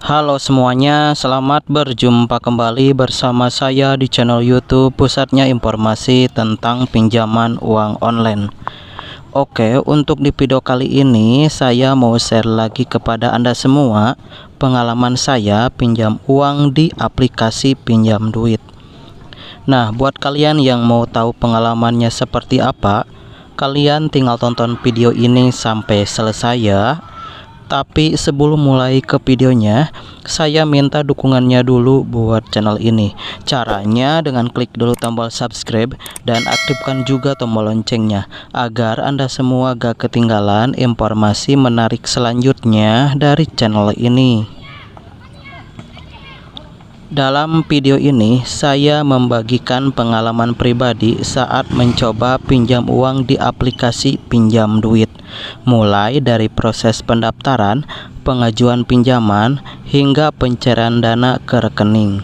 Halo semuanya, selamat berjumpa kembali bersama saya di channel YouTube Pusatnya Informasi tentang Pinjaman Uang Online. Oke, untuk di video kali ini saya mau share lagi kepada Anda semua pengalaman saya pinjam uang di aplikasi pinjam duit. Nah, buat kalian yang mau tahu pengalamannya seperti apa, kalian tinggal tonton video ini sampai selesai ya. Tapi sebelum mulai ke videonya, saya minta dukungannya dulu buat channel ini. Caranya dengan klik dulu tombol subscribe dan aktifkan juga tombol loncengnya agar Anda semua gak ketinggalan informasi menarik selanjutnya dari channel ini. Dalam video ini, saya membagikan pengalaman pribadi saat mencoba pinjam uang di aplikasi pinjam duit, mulai dari proses pendaftaran, pengajuan pinjaman, hingga pencairan dana ke rekening.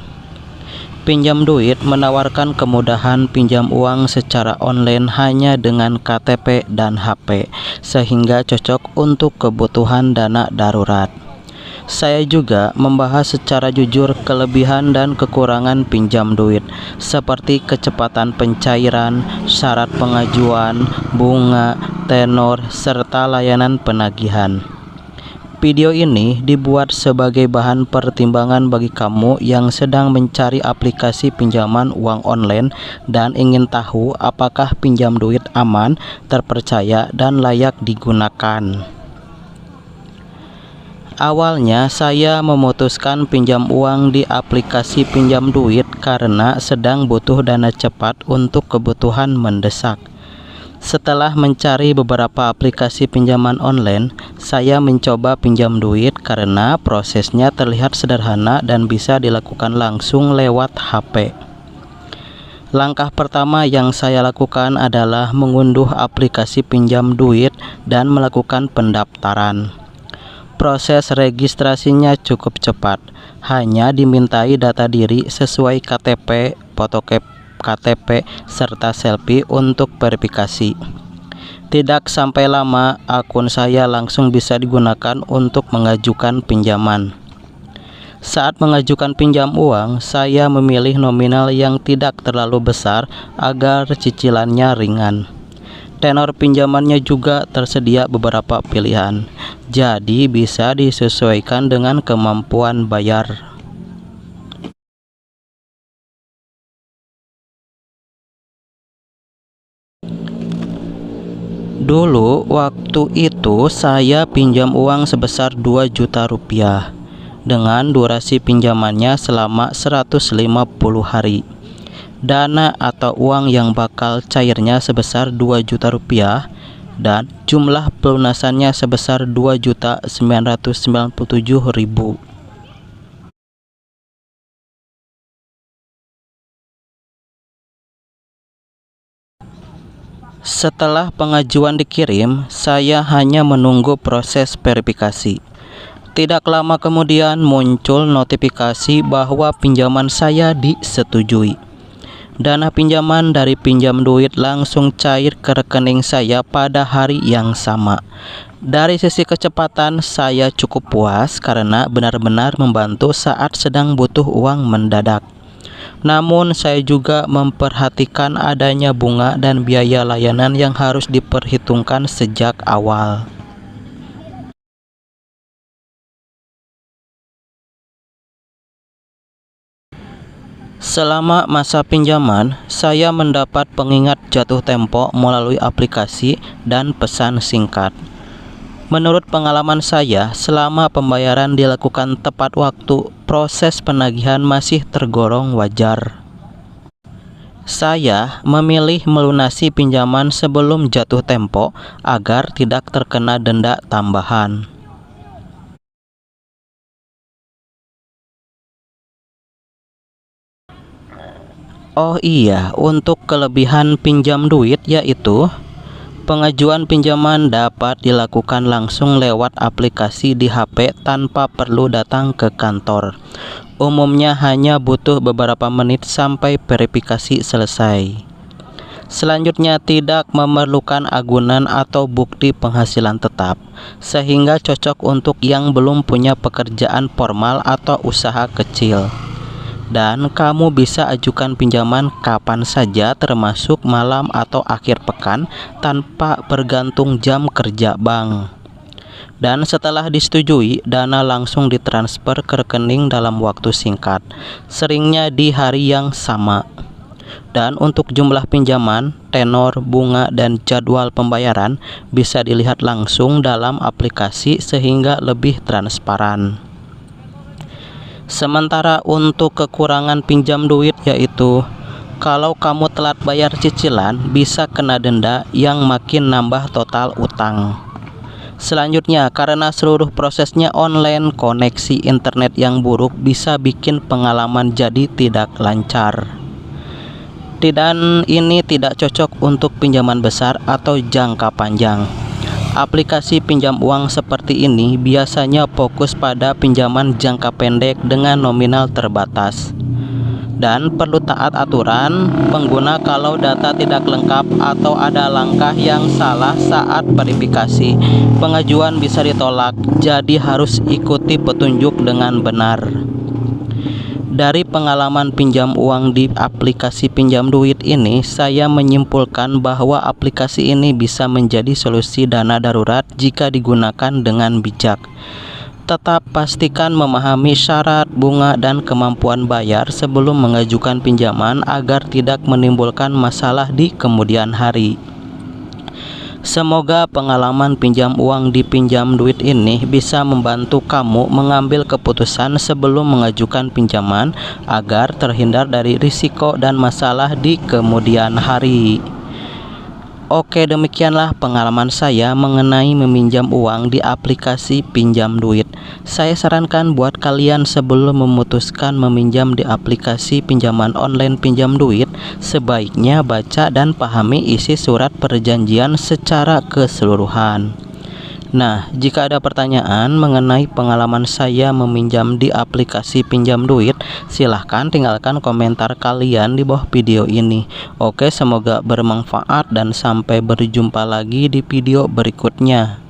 Pinjam duit menawarkan kemudahan pinjam uang secara online hanya dengan KTP dan HP, sehingga cocok untuk kebutuhan dana darurat. Saya juga membahas secara jujur kelebihan dan kekurangan pinjam duit, seperti kecepatan pencairan, syarat pengajuan, bunga, tenor, serta layanan penagihan. Video ini dibuat sebagai bahan pertimbangan bagi kamu yang sedang mencari aplikasi pinjaman uang online dan ingin tahu apakah pinjam duit aman, terpercaya, dan layak digunakan. Awalnya saya memutuskan pinjam uang di aplikasi pinjam duit karena sedang butuh dana cepat untuk kebutuhan mendesak. Setelah mencari beberapa aplikasi pinjaman online, saya mencoba pinjam duit karena prosesnya terlihat sederhana dan bisa dilakukan langsung lewat HP. Langkah pertama yang saya lakukan adalah mengunduh aplikasi pinjam duit dan melakukan pendaftaran. Proses registrasinya cukup cepat, hanya dimintai data diri sesuai KTP, foto KTP, serta selfie untuk verifikasi. Tidak sampai lama, akun saya langsung bisa digunakan untuk mengajukan pinjaman. Saat mengajukan pinjam uang, saya memilih nominal yang tidak terlalu besar agar cicilannya ringan. Tenor pinjamannya juga tersedia beberapa pilihan, jadi bisa disesuaikan dengan kemampuan bayar. Dulu waktu itu saya pinjam uang sebesar 2 juta rupiah dengan durasi pinjamannya selama 150 hari. Dana atau uang yang bakal cairnya sebesar 2 juta rupiah dan jumlah pelunasannya sebesar 2.997.000. Setelah pengajuan dikirim, saya hanya menunggu proses verifikasi. Tidak lama kemudian muncul notifikasi bahwa pinjaman saya disetujui. Dana pinjaman dari pinjam duit langsung cair ke rekening saya pada hari yang sama. Dari sisi kecepatan, saya cukup puas karena benar-benar membantu saat sedang butuh uang mendadak. Namun, saya juga memperhatikan adanya bunga dan biaya layanan yang harus diperhitungkan sejak awal. Selama masa pinjaman, saya mendapat pengingat jatuh tempo melalui aplikasi dan pesan singkat. Menurut pengalaman saya, selama pembayaran dilakukan tepat waktu, proses penagihan masih tergolong wajar. Saya memilih melunasi pinjaman sebelum jatuh tempo agar tidak terkena denda tambahan. Oh iya, untuk kelebihan pinjam duit yaitu pengajuan pinjaman dapat dilakukan langsung lewat aplikasi di HP tanpa perlu datang ke kantor. Umumnya hanya butuh beberapa menit sampai verifikasi selesai. Selanjutnya, tidak memerlukan agunan atau bukti penghasilan tetap, sehingga cocok untuk yang belum punya pekerjaan formal atau usaha kecil. Dan kamu bisa ajukan pinjaman kapan saja, termasuk malam atau akhir pekan, tanpa bergantung jam kerja bank. Dan setelah disetujui, dana langsung ditransfer ke rekening dalam waktu singkat, seringnya di hari yang sama. Dan untuk jumlah pinjaman, tenor, bunga, dan jadwal pembayaran bisa dilihat langsung dalam aplikasi sehingga lebih transparan. Sementara untuk kekurangan pinjam duit, yaitu kalau kamu telat bayar cicilan, bisa kena denda yang makin nambah total utang. Selanjutnya, karena seluruh prosesnya online, koneksi internet yang buruk bisa bikin pengalaman jadi tidak lancar. Dan ini tidak cocok untuk pinjaman besar atau jangka panjang. Aplikasi pinjam uang seperti ini biasanya fokus pada pinjaman jangka pendek dengan nominal terbatas. Dan perlu taat aturan pengguna kalau data tidak lengkap atau ada langkah yang salah saat verifikasi. Pengajuan bisa ditolak, jadi harus ikuti petunjuk dengan benar. Dari pengalaman pinjam uang di aplikasi pinjam duit ini, saya menyimpulkan bahwa aplikasi ini bisa menjadi solusi dana darurat jika digunakan dengan bijak. Tetap pastikan memahami syarat, bunga, dan kemampuan bayar sebelum mengajukan pinjaman agar tidak menimbulkan masalah di kemudian hari. Semoga pengalaman pinjam uang di pinjam duit ini bisa membantu kamu mengambil keputusan sebelum mengajukan pinjaman agar terhindar dari risiko dan masalah di kemudian hari. Oke, demikianlah pengalaman saya mengenai meminjam uang di aplikasi pinjam duit. Saya sarankan buat kalian sebelum memutuskan meminjam di aplikasi pinjaman online pinjam duit, sebaiknya baca dan pahami isi surat perjanjian secara keseluruhan. Nah, jika ada pertanyaan mengenai pengalaman saya meminjam di aplikasi pinjam duit, silahkan tinggalkan komentar kalian di bawah video ini. Oke, semoga bermanfaat dan sampai berjumpa lagi di video berikutnya.